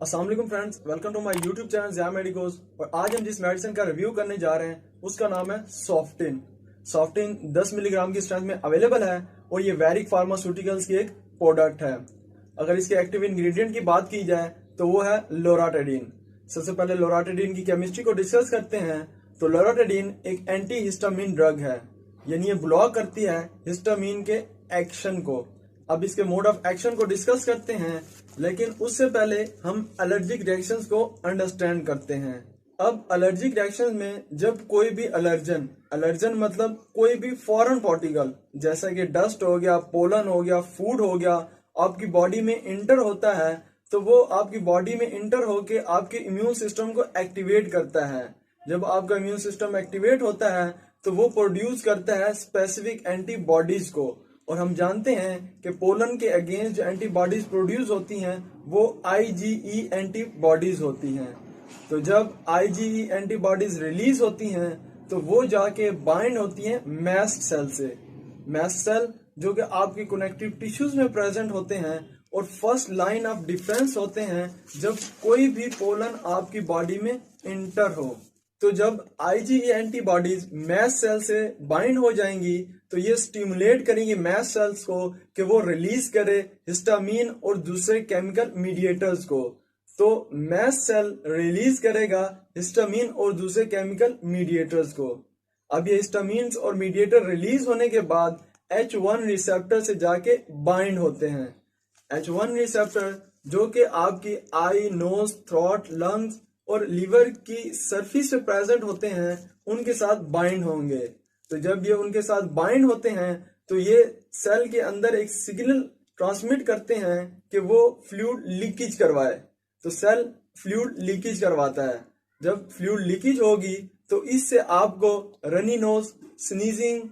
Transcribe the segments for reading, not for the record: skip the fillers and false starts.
अस्सलाम वालेकुम friends, welcome to my YouTube channel Zia medicos. और आज हम जिस मेडिसिन का रिव्यू करने जा रहे हैं उसका नाम है सॉफ्टिन। सॉफ्टिन 10 मिलीग्राम की स्ट्रेंथ में अवेलेबल है और ये वैरिक फार्मास्यूटिकल्स की एक प्रोडक्ट है। अगर इसके एक्टिव इंग्रेडिएंट की बात की जाए तो वो है लोराटेडीन। सबसे पहले लोराटेडीन की केमिस्ट्री को डिस्कस करते हैं। तो लोराटेडीन एक एंटी हिस्टामिन ड्रग है, यानी ये ब्लॉक करती है हिस्टामिन के एक्शन को। अब इसके मोड ऑफ एक्शन को डिस्कस करते हैं, लेकिन उससे पहले हम एलर्जिक रिएक्शंस को अंडरस्टैंड करते हैं। अब एलर्जिक रिएक्शन में जब कोई भी एलर्जन मतलब कोई भी फॉरेन पार्टिकल जैसा कि डस्ट हो गया, पोलन हो गया, फूड हो गया, आपकी बॉडी में इंटर होता है, तो वो आपकी बॉडी में इंटर होके आपके इम्यून सिस्टम को एक्टिवेट करता है। जब आपका इम्यून सिस्टम एक्टिवेट होता है तो वो प्रोड्यूस करता है स्पेसिफिक एंटीबॉडीज को। और हम जानते हैं कि पोलन के अगेंस्ट जो एंटीबॉडीज प्रोड्यूस होती हैं वो IgE एंटीबॉडीज होती हैं। तो जब IgE एंटीबॉडीज रिलीज होती हैं तो वो जाके बाइंड होती हैं मैस्ट सेल से। मैस्ट सेल जो कि आपके कनेक्टिव टिश्यूज में प्रेजेंट होते हैं और फर्स्ट लाइन ऑफ डिफेंस होते हैं जब कोई भी पोलन आपकी बॉडी में इंटर हो। तो जब IgE एंटीबॉडीज मैस्ट सेल से बाइंड हो जाएंगी तो ये स्टिमुलेट करेंगी मैस्ट सेल्स को कि वो रिलीज करे हिस्टामिन और दूसरे केमिकल मीडिएटर्स को। तो मैस्ट सेल रिलीज करेगा हिस्टामिन और दूसरे केमिकल मीडिएटर्स को। अब ये हिस्टामिन और मीडिएटर रिलीज होने के बाद H1 रिसेप्टर से जाके बाइंड होते हैं। H1 रिसेप्टर जो कि आपकी आई, नोज, थ्रोट, लंग्स और लीवर की सरफेस पे प्रेजेंट होते हैं उनके साथ बाइंड होंगे। तो जब ये उनके साथ बाइंड होते हैं तो ये सेल के अंदर एक सिग्नल ट्रांसमिट करते हैं कि वो फ्लूइड लीकेज करवाए। तो सेल फ्लूइड लीकेज करवाता है। जब फ्लूइड लीकेज होगी तो इससे आपको रनी नोज, स्नीजिंग,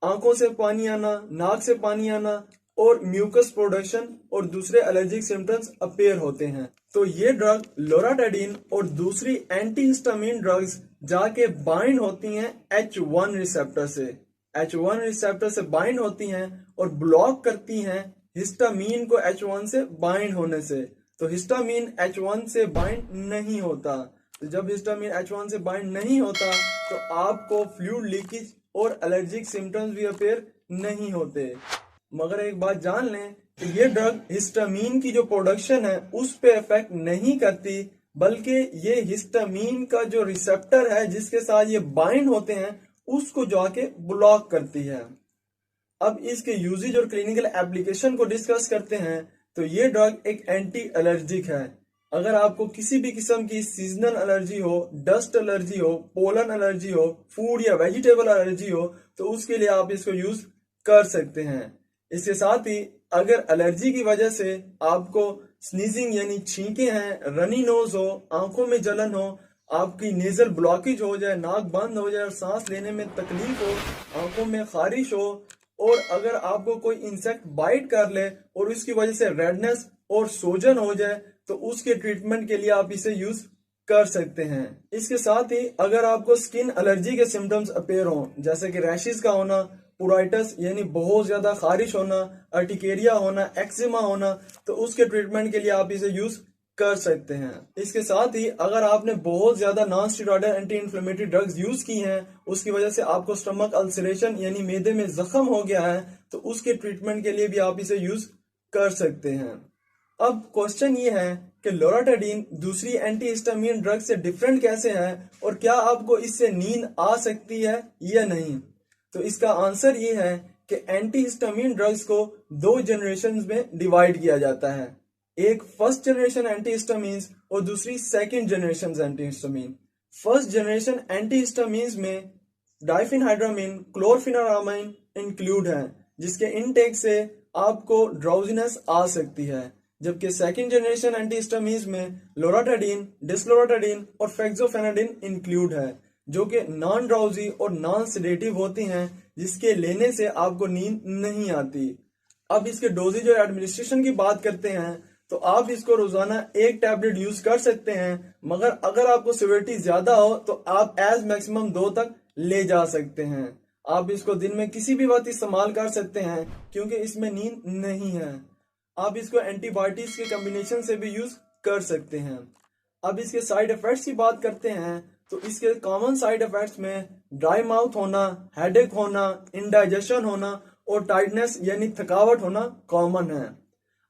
आंखों से पानी आना, नाक से पानी आना और म्यूकस प्रोडक्शन और दूसरे एलर्जिक सिम्टम्स अपीयर होते हैं। तो ये ड्रग लोराटेडीन और दूसरी एंटी हिस्टामिन ड्रग्स जाके बाइंड होती हैं H1 रिसेप्टर से। H1 रिसेप्टर से बाइंड होती हैं और ब्लॉक करती हैं हिस्टामिन को H1 से बाइंड होने से। तो हिस्टामिन H1 से बाइंड नहीं होता। तो जब हिस्टामिन H1 से बाइंड नहीं होता तो आपको फ्लूइड लीकेज और एलर्जिक सिम्टम्स भी अपीयर नहीं होते। मगर एक बात जान लें कि ये ड्रग हिस्टामिन की जो प्रोडक्शन है उस पे इफेक्ट नहीं करती, बल्कि ये हिस्टामिन का जो रिसेप्टर है जिसके साथ ये बाइंड होते हैं उसको जाके ब्लॉक करती है। अब इसके यूजेज और क्लिनिकल एप्लीकेशन को डिस्कस करते हैं। तो ये ड्रग एक एंटी एलर्जिक है। अगर आपको किसी भी किस्म की सीजनल एलर्जी हो, डस्ट एलर्जी हो, पोलन एलर्जी हो, फूड या वेजिटेबल एलर्जी हो, तो उसके लिए आप इसको यूज कर सकते हैं। इसके साथ ही अगर एलर्जी की वजह से आपको स्नीजिंग यानी छींके हैं, रनी नोज हो, आंखों में जलन हो, आपकी नेजल ब्लॉकेज हो जाए, नाक बंद हो जाए और सांस लेने में तकलीफ हो, आंखों में खारिश हो, और अगर आपको कोई इंसेक्ट बाइट कर ले और उसकी वजह से रेडनेस और सोजन हो जाए तो उसके ट्रीटमेंट के लिए आप इसे यूज कर सकते हैं। इसके साथ ही अगर आपको स्किन एलर्जी के सिम्टम्स अपीयर हो, जैसे कि रैशेस का होना, पुराइटस यानी बहुत ज्यादा खारिश होना, अर्टिकेरिया होना, एक्जिमा होना, तो उसके ट्रीटमेंट के लिए आप इसे यूज कर सकते हैं। इसके साथ ही अगर आपने बहुत ज्यादा non steroidal anti inflammatory drugs use की हैं, उसकी वजह से आपको स्टमक अल्सरेशन यानी मैदे में जख्म हो गया है, तो उसके ट्रीटमेंट के लिए भी आप इसे यूज कर सकते हैं। अब क्वेश्चन ये है कि लोराटेडीन दूसरी एंटी हिस्टामिन ड्रग से डिफरेंट कैसे है और क्या आपको इससे नींद आ सकती है या नहीं। तो इसका आंसर ये है कि एंटी हिस्टामिन ड्रग्स को दो जनरेशन में डिवाइड किया जाता है। एक फर्स्ट जनरेशन एंटी हिस्टामिन और दूसरी second generation anti histamine. First generation anti histamine में डाइफेनहाइड्रामिन, क्लोरफेनारामाइन इंक्लूड है, जिसके इनटेक से आपको ड्राउजीनेस आ सकती है। जबकि सेकंड जनरेशन एंटीहिस्टामिन्स में लोराटेडीन, डिसलोराटेडीन और फेक्सोफेनाडिन इंक्लूड है, जो कि नॉन ड्राउजी और नॉन सेडेटिव होती हैं, जिसके लेने से आपको नींद नहीं आती। अब इसके डोजेज और एडमिनिस्ट्रेशन की बात करते हैं तो आप इसको रोजाना एक टैबलेट यूज कर सकते हैं, मगर अगर आपको सिवियरिटी ज्यादा हो तो आप एज मैक्सिमम 2 तक ले जा सकते हैं। आप इसको दिन में किसी भी वक्त इस्तेमाल कर सकते हैं क्योंकि इसमें नींद नहीं है। आप इसको एंटीबायोटिक्स के कॉम्बिनेशन से भी यूज कर सकते हैं। अब इसके साइड इफेक्ट्स की बात करते हैं तो इसके कॉमन साइड इफेक्ट्स में ड्राई माउथ होना, हेडेक होना, इंडाइजेशन होना और टाइटनेस यानी थकावट होना कॉमन है।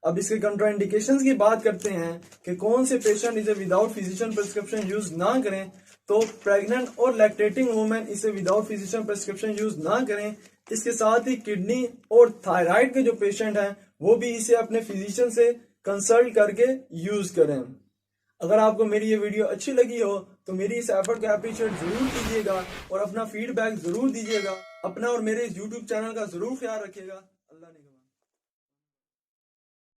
अब इसके कंट्राइंडिकेशंस की बात करते हैं कि कौन से पेशेंट इसे विदाउट फिजिशियन प्रिस्क्रिप्शन यूज ना करें। तो प्रेग्नेंट और लैक्टेटिंग वुमेन इसे विदाउट फिजिशियन प्रिस्क्रिप्शन यूज ना करें। इसके साथ ही किडनी और थायराइड के जो पेशेंट हैं वो भी इसे अपने फिजिशियन से कंसल्ट करके यूज करें। अगर आपको मेरी ये वीडियो अच्छी लगी हो तो मेरी इस एफर्ट को अप्रिशिएट जरूर कीजिएगा और अपना फीडबैक जरूर दीजिएगा। अपना और मेरे इस यूट्यूब चैनल का जरूर ख्याल रखिएगा। अल्लाह ने